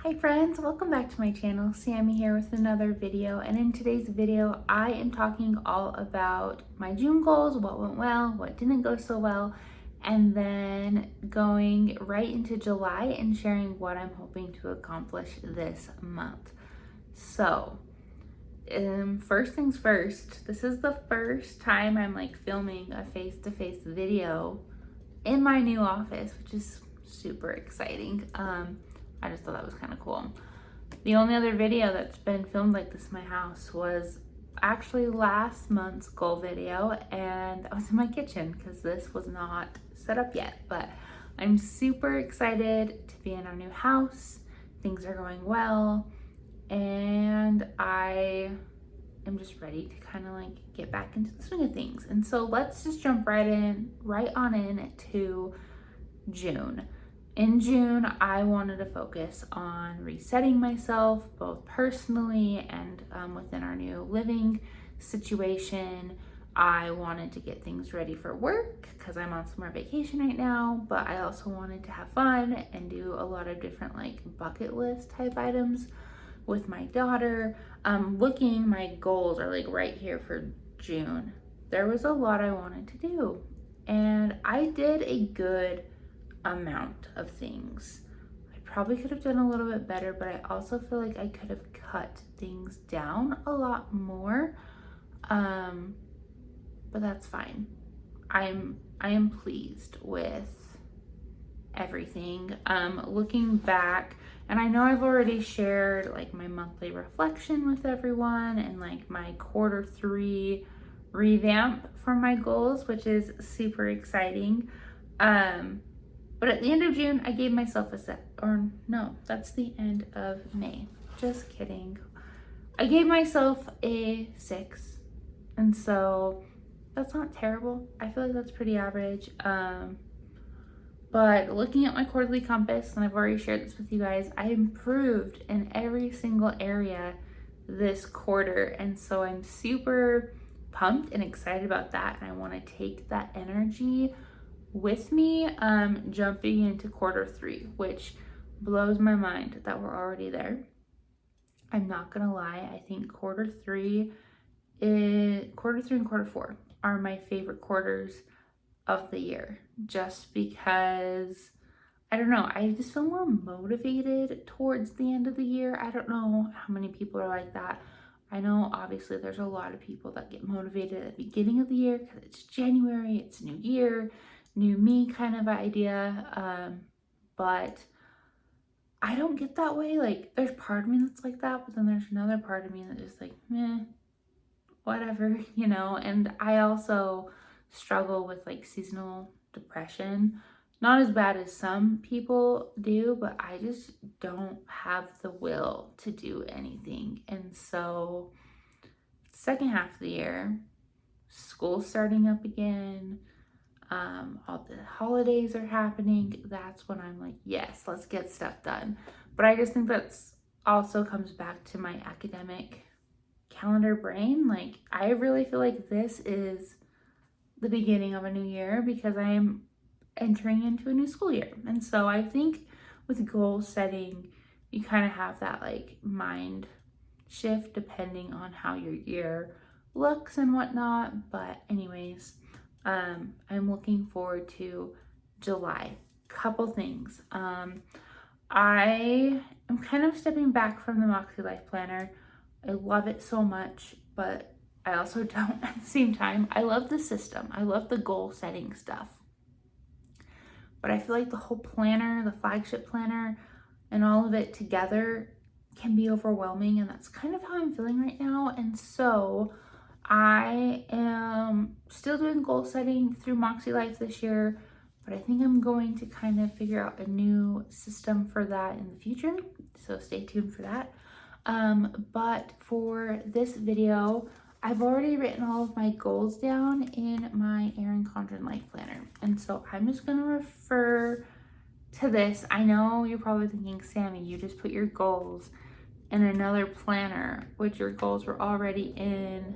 Hi friends, welcome back to my channel. Sammy here with another video, and in today's video I am talking all about my June goals, what went well, what didn't go so well, and then going right into July and sharing what I'm hoping to accomplish this month. So first things first, this is the first time I'm filming a face-to-face video in my new office, which is super exciting. I just thought that was kind of cool. The only other video that's been filmed like this in my house was actually last month's goal video, and that was in my kitchen because this was not set up yet. But I'm super excited to be in our new house. Things are going well, and I am just ready to kind of get back into the swing of things. And so let's just jump right on in to June. In June, I wanted to focus on resetting myself, both personally and within our new living situation. I wanted to get things ready for work because I'm on summer vacation right now, but I also wanted to have fun and do a lot of different bucket list type items with my daughter. My goals are right here for June. There was a lot I wanted to do, and I did a good amount of things. I probably could have done a little bit better, but I also feel like I could have cut things down a lot more. But that's fine. I am pleased with everything. Looking back, and I know I've already shared my monthly reflection with everyone and my quarter 3 revamp for my goals, which is super exciting. But at the end of June, I gave myself that's the end of May. Just kidding. I gave myself a 6. And so that's not terrible. I feel like that's pretty average. But looking at my quarterly compass, and I've already shared this with you guys, I improved in every single area this quarter. And so I'm super pumped and excited about that. And I want to take that energy with me jumping into quarter 3, which blows my mind that we're already there. I'm not gonna lie, I think quarter 3 and quarter 4 are my favorite quarters of the year, just because I don't know, I just feel more motivated towards the end of the year. I don't know how many people are like that. I know obviously there's a lot of people that get motivated at the beginning of the year because it's January, it's a new year, new me kind of idea. But I don't get that way. There's part of me that's like that, but then there's another part of me that's just meh, whatever, and I also struggle with seasonal depression. Not as bad as some people do, but I just don't have the will to do anything. And so second half of the year, school's starting up again, all the holidays are happening. That's when I'm yes, let's get stuff done. But I just think that's also comes back to my academic calendar brain. I really feel like this is the beginning of a new year because I am entering into a new school year. And so I think with goal setting, you kind of have that mind shift depending on how your year looks and whatnot. But anyways, I'm looking forward to July. Couple things. I am kind of stepping back from the Moxie Life Planner. I love it so much, but I also don't at the same time. I love the system. I love the goal setting stuff. But I feel like the whole planner, the flagship planner, and all of it together can be overwhelming, and that's kind of how I'm feeling right now. And so I am still doing goal setting through Moxie Life this year, but I think I'm going to kind of figure out a new system for that in the future. So stay tuned for that. But for this video, I've already written all of my goals down in my Erin Condren Life Planner. And so I'm just going to refer to this. I know you're probably thinking, Sammy, you just put your goals in another planner, which your goals were already in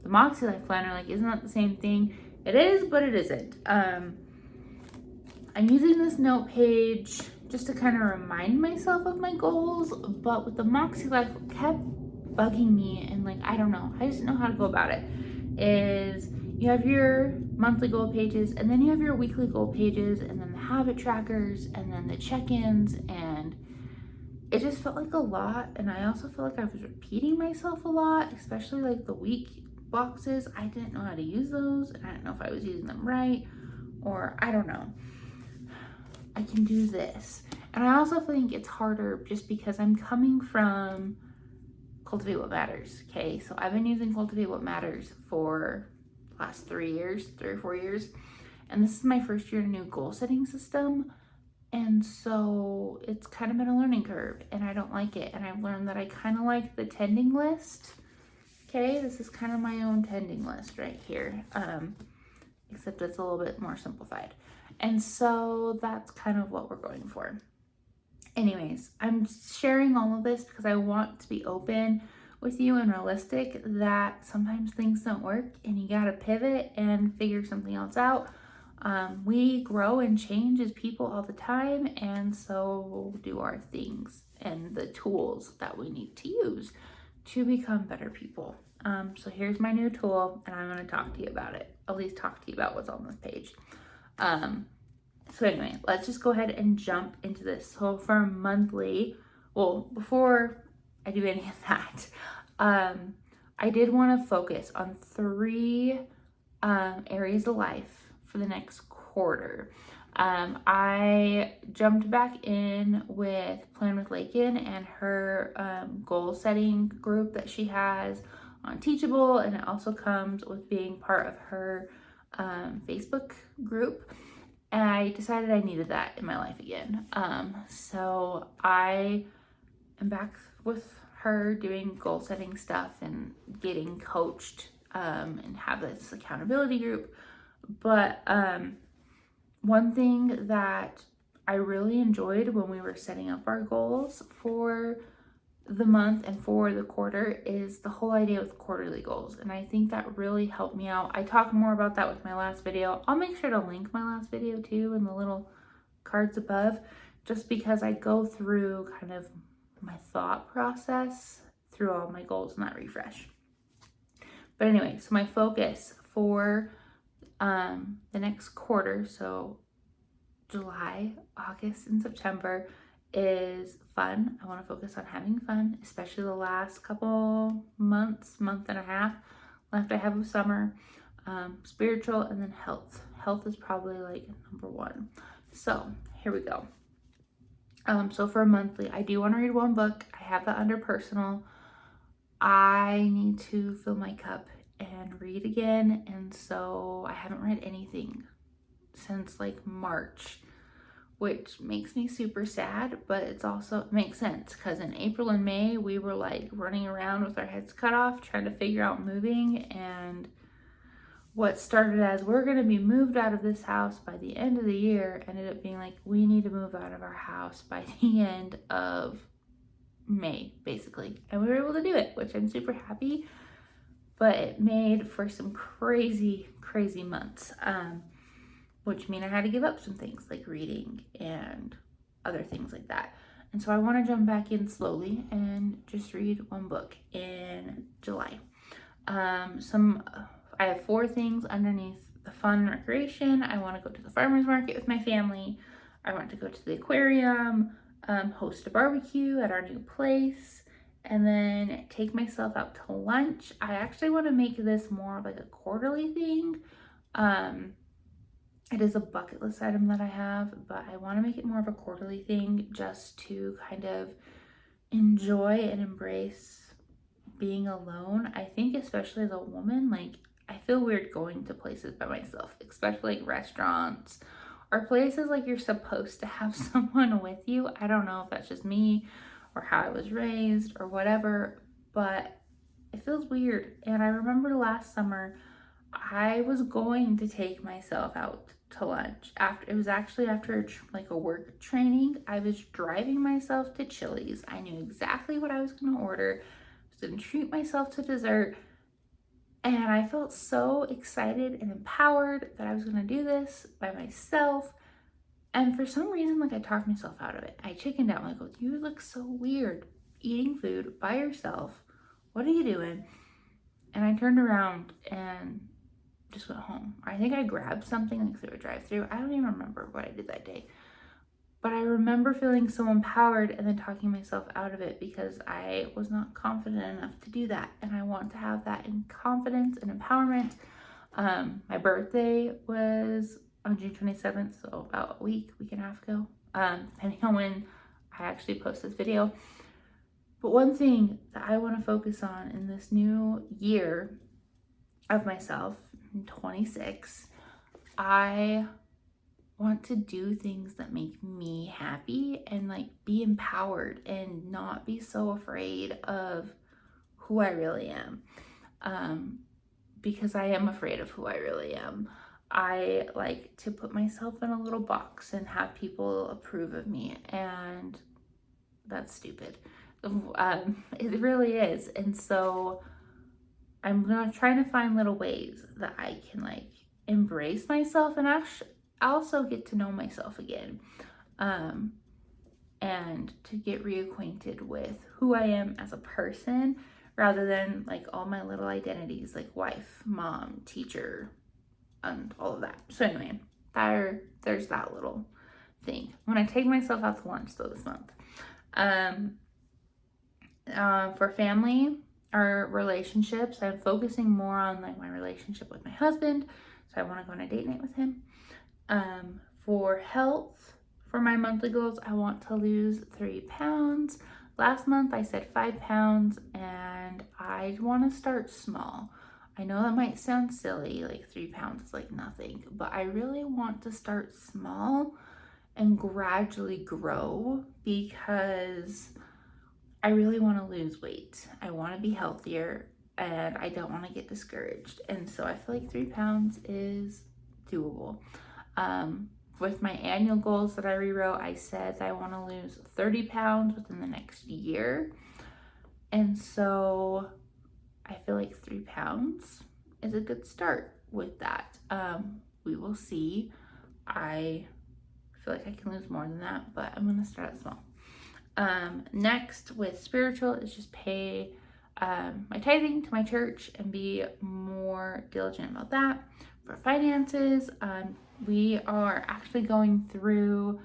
the Moxie Life Planner. Isn't that the same thing? It is, but it isn't. I'm using this note page just to kind of remind myself of my goals. But with the Moxie Life, what kept bugging me, and like, I don't know, I just didn't know how to go about it, is you have your monthly goal pages, and then you have your weekly goal pages, and then the habit trackers, and then the check-ins, and it just felt like a lot. And I also felt like I was repeating myself a lot, especially like the week boxes. I didn't know how to use those, and I didn't know if I was using them right, or I don't know. I can do this. And I also think it's harder just because I'm coming from Cultivate What Matters. Okay, so I've been using Cultivate What Matters for the last 3 or 4 years, and this is my first year in a new goal setting system. And so it's kind of been a learning curve, and I don't like it. And I've learned that I kind of like the tending list. Okay, this is kind of my own tending list right here, except it's a little bit more simplified. And so that's kind of what we're going for. Anyways, I'm sharing all of this because I want to be open with you and realistic that sometimes things don't work and you gotta pivot and figure something else out. We grow and change as people all the time, and so do our things and the tools that we need to use to become better people. So here's my new tool, and I'm going to talk to you about it, at least talk to you about what's on this page. So anyway, let's just go ahead and jump into this. So for monthly, well, before I do any of that, I did want to focus on 3 areas of life for the next quarter. I jumped back in with Plan with Lakin and her goal setting group that she has on Teachable, and it also comes with being part of her Facebook group. And I decided I needed that in my life again. So I am back with her doing goal setting stuff and getting coached and have this accountability group. But one thing that I really enjoyed when we were setting up our goals for the month and for the quarter is the whole idea with quarterly goals. And I think that really helped me out. I talked more about that with my last video. I'll make sure to link my last video too in the little cards above, just because I go through kind of my thought process through all my goals in that refresh. But anyway, so my focus for the next quarter, so July, August, and September, is fun. I want to focus on having fun, especially the last couple months, month and a half left I have of summer. Spiritual, and then health. Health is probably like number 1. So here we go. So for a monthly, I do want to read 1 book. I have that under personal. I need to fill my cup and read again, and so I haven't read anything since like March, which makes me super sad, but it makes sense because in April and May we were like running around with our heads cut off trying to figure out moving, and what started as we're going to be moved out of this house by the end of the year ended up being like we need to move out of our house by the end of May, basically. And we were able to do it, which I'm super happy, but it made for some crazy months, which mean I had to give up some things like reading and other things like that. And so I want to jump back in slowly and just read 1 book in July. I have 4 things underneath the fun and recreation. I want to go to the farmer's market with my family. I want to go to the aquarium, host a barbecue at our new place, and then take myself out to lunch. I actually want to make this more like a quarterly thing. It is a bucket list item that I have, but I want to make it more of a quarterly thing just to kind of enjoy and embrace being alone. I think especially as a woman, like I feel weird going to places by myself, especially like restaurants or places like you're supposed to have someone with you. I don't know if that's just me or how I was raised or whatever, but it feels weird. And I remember last summer I was going to take myself out to lunch after like a work training. I was driving myself to Chili's. I knew exactly what I was going to order. I was going to treat myself to dessert. And I felt so excited and empowered that I was going to do this by myself. And for some reason, like, I talked myself out of it. I chickened out. I'm like, oh, you look so weird eating food by yourself. What are you doing? And I turned around and just went home. I think I grabbed something like through a drive-thru. I don't even remember what I did that day. But I remember feeling so empowered and then talking myself out of it because I was not confident enough to do that. And I want to have that in confidence and empowerment. My birthday was on June 27th, so about a week and a half ago, depending on when I actually post this video. But one thing that I want to focus on in this new year of myself, in 26, I want to do things that make me happy and like be empowered and not be so afraid of who I really am. Because I am afraid of who I really am. I like to put myself in a little box and have people approve of me, and that's stupid. It really is. And so I'm trying to find little ways that I can like embrace myself and actually also get to know myself again, and to get reacquainted with who I am as a person rather than like all my little identities like wife, mom, teacher, and all of that. So anyway, there's that little thing. When I take myself out to lunch though this month, for family, our relationships, I'm focusing more on like my relationship with my husband. So I want to go on a date night with him. For health, for my monthly goals, I want to lose 3 pounds. Last month I said 5 pounds, and I want to start small. I know that might sound silly, like 3 pounds is like nothing, but I really want to start small and gradually grow because I really want to lose weight. I want to be healthier and I don't want to get discouraged. And so I feel like 3 pounds is doable. With my annual goals that I rewrote, I said that I want to lose 30 pounds within the next year. And so I feel like 3 pounds is a good start with that. We will see. I feel like I can lose more than that, but I'm going to start out small. Next with spiritual is just pay my tithing to my church and be more diligent about that. For finances, we are actually going through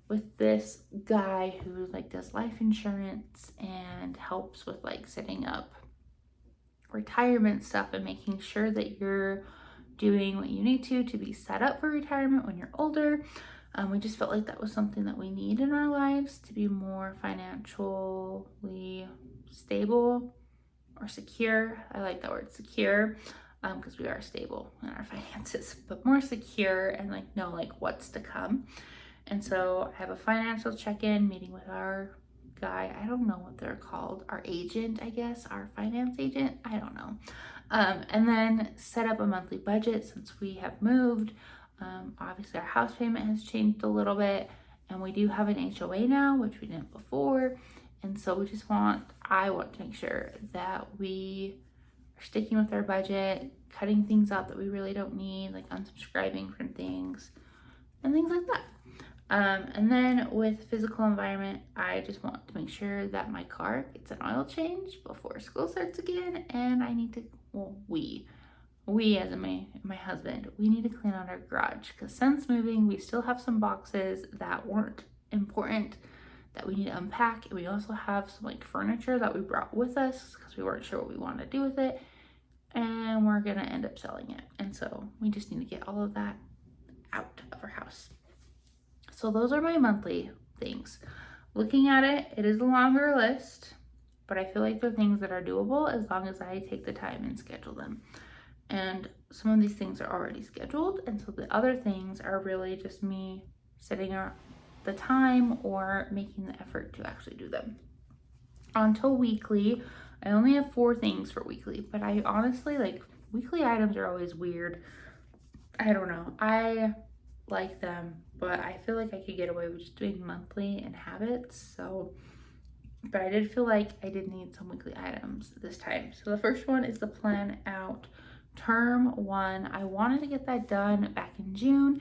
with this guy who like does life insurance and helps with like setting up retirement stuff and making sure that you're doing what you need to be set up for retirement when you're older. We just felt like that was something that we need in our lives to be more financially stable or secure. I like that word, secure, because we are stable in our finances, but more secure and like know like what's to come. And so I have a financial check-in meeting with our guy. I don't know what they're called. Our agent, I guess, our finance agent. I don't know. And then set up a monthly budget since we have moved. Obviously our house payment has changed a little bit, and we do have an HOA now, which we didn't before. And so I want to make sure that we are sticking with our budget, cutting things out that we really don't need, like unsubscribing from things and things like that. And then with physical environment, I just want to make sure that my car gets an oil change before school starts again. And I need to, we as in my husband, we need to clean out our garage because since moving, we still have some boxes that weren't important that we need to unpack. And we also have some like furniture that we brought with us because we weren't sure what we wanted to do with it. And we're going to end up selling it. And so we just need to get all of that out of our house. So those are my monthly things. Looking at it, it is a longer list, but I feel like they're things that are doable as long as I take the time and schedule them. And some of these things are already scheduled, and so the other things are really just me setting the time or making the effort to actually do them. Until weekly, I only have 4 things for weekly, but I honestly like weekly items are always weird. I don't know. I like them, but I feel like I could get away with just doing monthly and habits. But I did feel like I did need some weekly items this time. So the first one is the plan out term 1. I wanted to get that done back in June,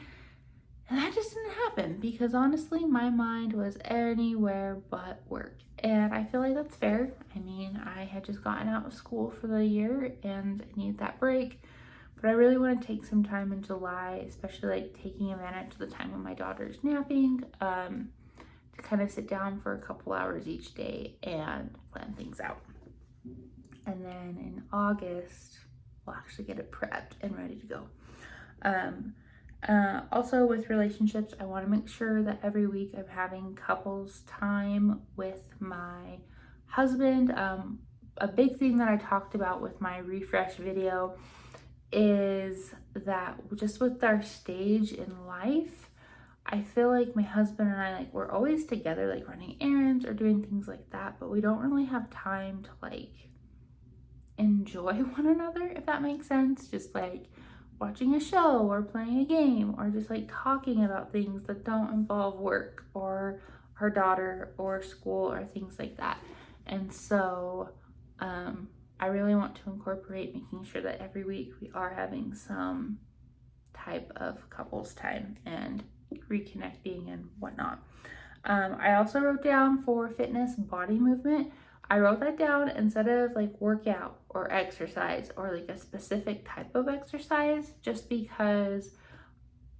And that just didn't happen because honestly, my mind was anywhere but work. And I feel like that's fair. I mean, I had just gotten out of school for the year and I needed that break. But I really want to take some time in July, especially like taking advantage of the time when my daughter's napping, to kind of sit down for a couple hours each day and plan things out. And then in August, we'll actually get it prepped and ready to go. Also with relationships, I want to make sure that every week I'm having couples time with my husband. A big thing that I talked about with my refresh video is that just with our stage in life, I feel like my husband and I, like, we're always together, like running errands or doing things like that, but we don't really have time to like enjoy one another, if that makes sense. Just like watching a show or playing a game or just like talking about things that don't involve work or our daughter or school or things like that. And so I really want to incorporate making sure that every week we are having some type of couples time and reconnecting and whatnot. I also wrote down for fitness body movement. I wrote that down instead of like workout or exercise or like a specific type of exercise, just because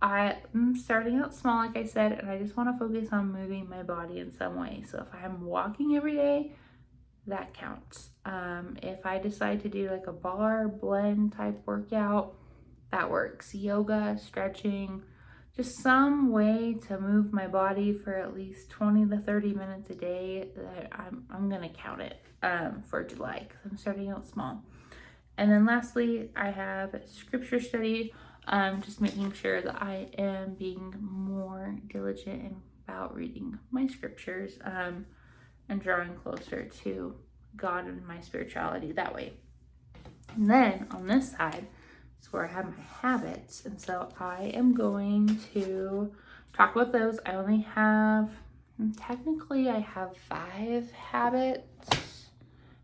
I'm starting out small, like I said, and I just want to focus on moving my body in some way. So if I'm walking every day, that counts. If I decide to do like a bar blend type workout, that works. Yoga, stretching, just some way to move my body for at least 20 to 30 minutes a day, that I'm gonna count it for July because I'm starting out small. And then lastly, I have scripture study, just making sure that I am being more diligent about reading my scriptures, and drawing closer to God and my spirituality that way. And then on this side is where I have my habits. And so I am going to talk about those. Technically I have 5 habits.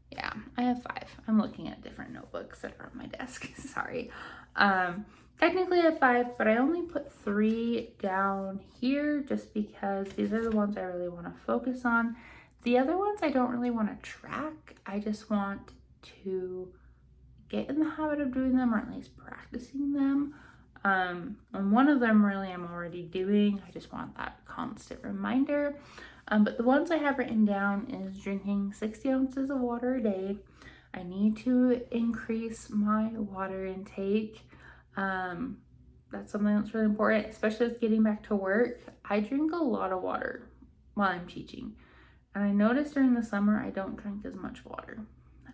Yeah, I have 5. I'm looking at different notebooks that are on my desk. Sorry. Technically I have 5, but I only put 3 down here just because these are the ones I really want to focus on. The other ones I don't really want to track. I just want to get in the habit of doing them, or at least practicing them. And one of them really I'm already doing. I just want that constant reminder. But the ones I have written down is drinking 60 ounces of water a day. I need to increase my water intake. That's something that's really important, especially with getting back to work. I drink a lot of water while I'm teaching. And I noticed during the summer, I don't drink as much water.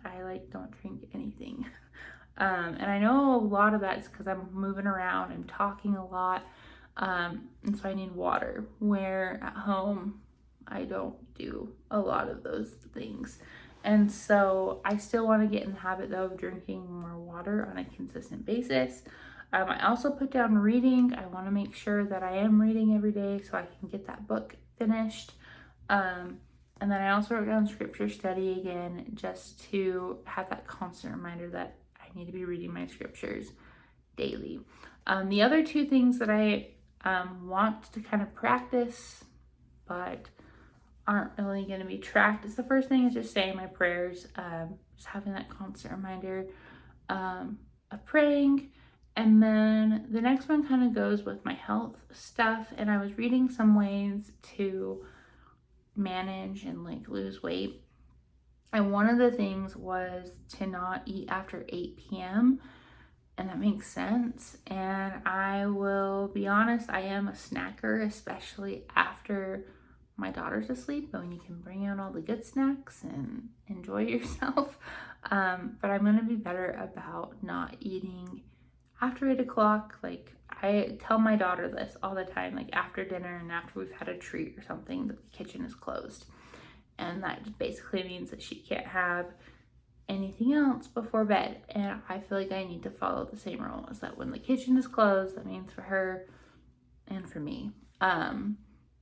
I don't drink anything. And I know a lot of that is because I'm moving around, I'm talking a lot. And so I need water, where at home, I don't do a lot of those things. And so I still want to get in the habit though of drinking more water on a consistent basis. I also put down reading. I want to make sure that I am reading every day so I can get that book finished. And then I also wrote down scripture study again, just to have that constant reminder that I need to be reading my scriptures daily. The other 2 things that I want to kind of practice, but aren't really going to be tracked, is the first thing is just saying my prayers, just having that constant reminder of praying. And then the next one kind of goes with my health stuff, and I was reading some ways to manage and like lose weight, and one of the things was to not eat after 8 p.m. and that makes sense. And I will be honest, I am a snacker, especially after my daughter's asleep, when you can bring out all the good snacks and enjoy yourself. But I'm gonna be better about not eating after 8 o'clock. Like, I tell my daughter this all the time, like after dinner and after we've had a treat or something, that the kitchen is closed. And that basically means that she can't have anything else before bed. And I feel like I need to follow the same rule, is that when the kitchen is closed, that means for her and for me.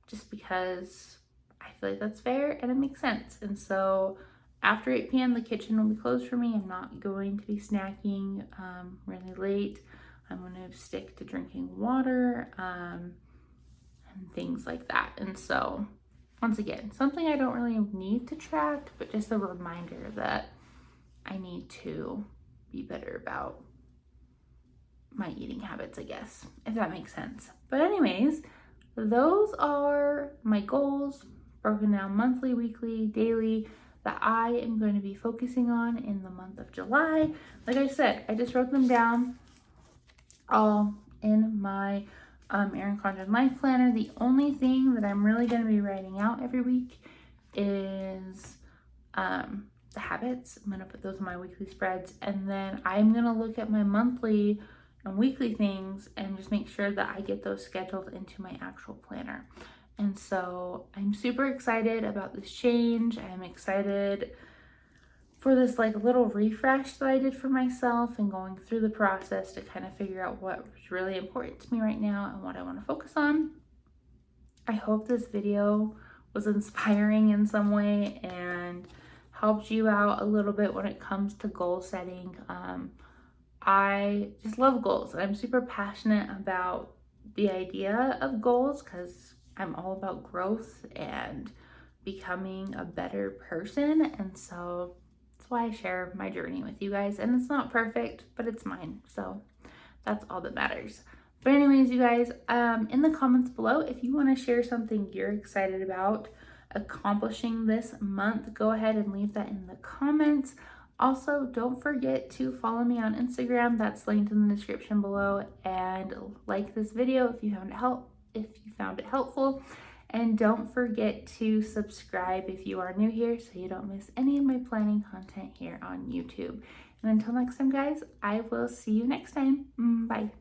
Just because I feel like that's fair and it makes sense. And so after 8 p.m., the kitchen will be closed for me. I'm not going to be snacking really late. I'm going to stick to drinking water. and things like that. And so, once again, something I don't really need to track, but just a reminder that I need to be better about my eating habits, I guess, if that makes sense. But anyways, those are my goals, broken down monthly, weekly, daily, that I am going to be focusing on in the month of July. Like I said, I just wrote them down all in my Erin Condren Life Planner. The only thing that I'm really going to be writing out every week is the habits. I'm going to put those in my weekly spreads, and then I'm going to look at my monthly and weekly things and just make sure that I get those scheduled into my actual planner. And so I'm super excited about this change. I'm excited for this like little refresh that I did for myself and going through the process to kind of figure out what was really important to me right now and what I want to focus on. I hope this video was inspiring in some way and helped you out a little bit when it comes to goal setting. I just love goals. I'm super passionate about the idea of goals because I'm all about growth and becoming a better person. And so that's why I share my journey with you guys. And it's not perfect, but it's mine. So that's all that matters. But anyways, you guys, in the comments below, if you want to share something you're excited about accomplishing this month, go ahead and leave that in the comments. Also, don't forget to follow me on Instagram. That's linked in the description below, and like this video if you found it helpful. And don't forget to subscribe if you are new here so you don't miss any of my planning content here on YouTube. And until next time, guys, I will see you next time. Bye.